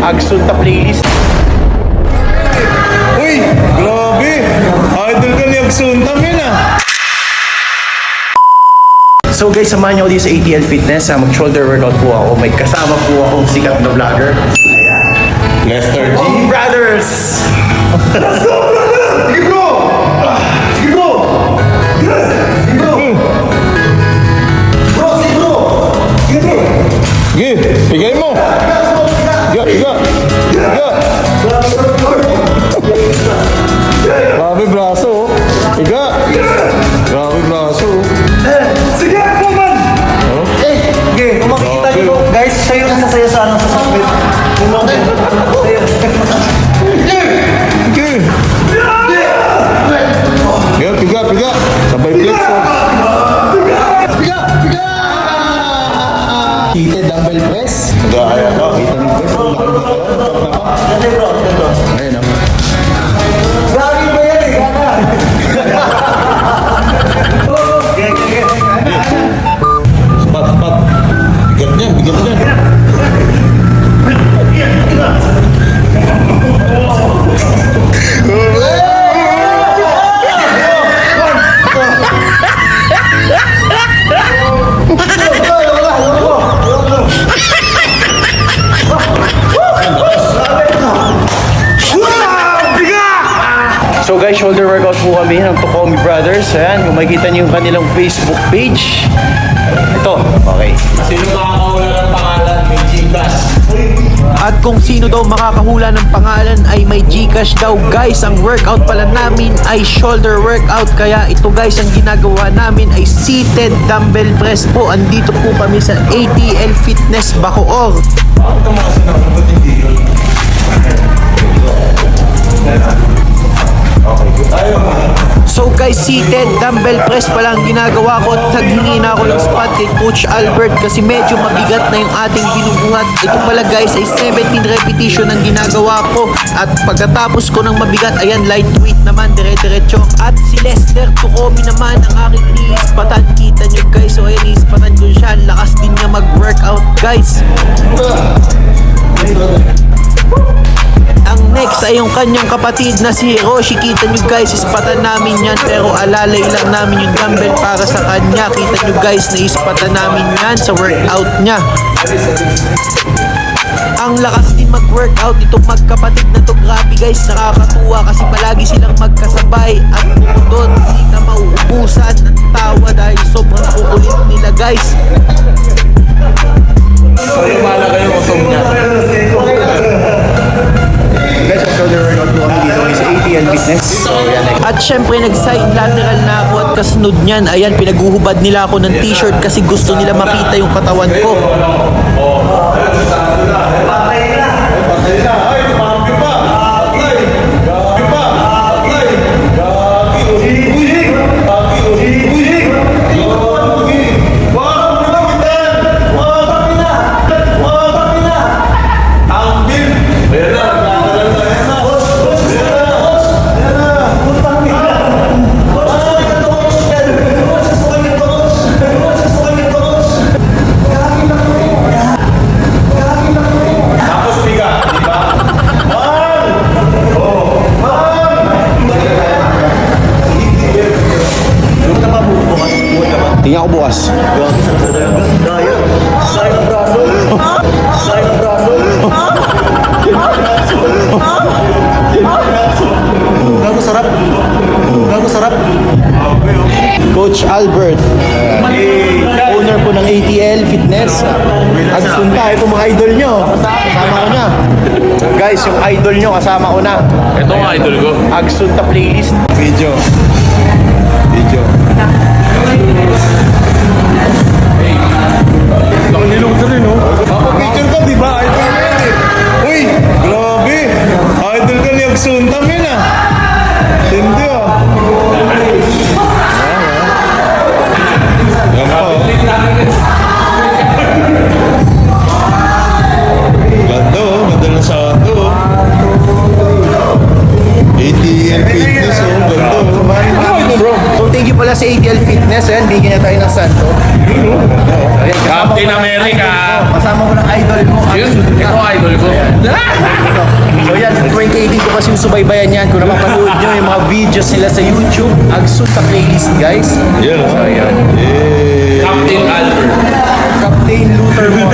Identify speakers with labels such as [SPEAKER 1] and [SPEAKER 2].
[SPEAKER 1] Agsunta playlist.
[SPEAKER 2] Uy, grabe. Idol ka ni Agsunta, men ah.
[SPEAKER 1] So guys, samahan niyo ako dito sa ATL Fitness. Mag-shoulder workout po ako. May kasama po akong sikat na vlogger.
[SPEAKER 2] Lester G.
[SPEAKER 1] Oh, brothers!
[SPEAKER 2] Let's go, brother! Sige bro! Sige bro! Sige bro! Bro, sige bro! Sige bro! Sige, bigay mo! Higa! Grabe braso, higa! Grabe braso. Sige, kuman!
[SPEAKER 1] Okay, kung makikita niyo guys, siya yung nasasaya sa anong sasabit.
[SPEAKER 2] Piga! Sabay flex oh. Piga!
[SPEAKER 1] Heated dumbbell press.
[SPEAKER 2] Gaya ka.
[SPEAKER 1] Ayun o. Gagi ba yan eh?
[SPEAKER 2] Pat. Bigat niyan.
[SPEAKER 1] So guys, shoulder workout po kami ng Tokomi Brothers. Ayan, kung makikita niyo yung kanilang Facebook page. Ito, okay.
[SPEAKER 2] Sino makakawala ng pangalan? May Gcash.
[SPEAKER 3] At kung sino daw makakahula ng pangalan ay may Gcash daw guys. Ang workout pala namin ay shoulder workout. Kaya ito guys, ang ginagawa namin ay seated dumbbell press po. Andito po kami sa ATL Fitness Bacoor.
[SPEAKER 2] Bakit ang mga sinabot ba't hindi yun?
[SPEAKER 3] So guys, seated dumbbell press pa lang ginagawa ko at naghingi na ako ng spot kay Coach Albert kasi medyo mabigat na yung ating binubuhat. Ito pala guys ay 17 repetition ang ginagawa ko at pagkatapos ko ng mabigat, ayan, lightweight naman, dire-diretso. At si Lester Tukomi naman ang aking iispatan. Kita nyo guys, so ayan, iispatan ko siya. Lakas din niya mag-workout guys. Ang next ay yung kanyang kapatid na si Hiroshi. Kita nyo guys, ispatan namin yan pero alalay lang namin yung dumbbell para sa kanya. Kita nyo guys, naispatan namin yan sa workout niya. Ang lakas din mag-workout itong magkapatid na to. Grabe guys, nakakatuwa kasi palagi silang magkasabay. At doon, hindi ka mauubusan ng tawa dahil sobrang kukulit nila guys.
[SPEAKER 2] So yung malaga yung usong niya.
[SPEAKER 1] Guys, ang shoulder workout po kami dito sa ATL Fitness. So yan.
[SPEAKER 3] At syempre nag-side lateral na ako at kasunod niyan, ayan, pinaguhubad nila ako ng t-shirt kasi gusto nila makita yung katawan ko.
[SPEAKER 1] Tingnan ko bukas. Gago sarap. Coach Albert, owner po ng ATL Fitness. Agsunta, ito mga idol nyo. Kasama ko na. Guys, yung idol nyo kasama ko na.
[SPEAKER 2] Ito ang idol ko.
[SPEAKER 1] Agsunta playlist.
[SPEAKER 2] Video. Nakanilong ka rin, oh. Papa-picture ka, di ba? Idol ka yan, eh. Uy, grabe. Idol ka ni Agsunta,
[SPEAKER 1] Fitness. Ayan, bigyan niya tayo ng santo. Ayan, kasama
[SPEAKER 4] Captain
[SPEAKER 1] ko ng
[SPEAKER 4] America.
[SPEAKER 1] idol ko. Kasama ko ng idol mo.
[SPEAKER 4] Yun, ikaw idol ko.
[SPEAKER 1] So yan, 2018 ko kasi yung subaybayan yan. Kung napapanood nyo yung mga videos nila sa YouTube, Agsunta playlist guys.
[SPEAKER 2] Yan.
[SPEAKER 1] So yan.
[SPEAKER 4] Captain Albert.
[SPEAKER 1] Captain Luther mo.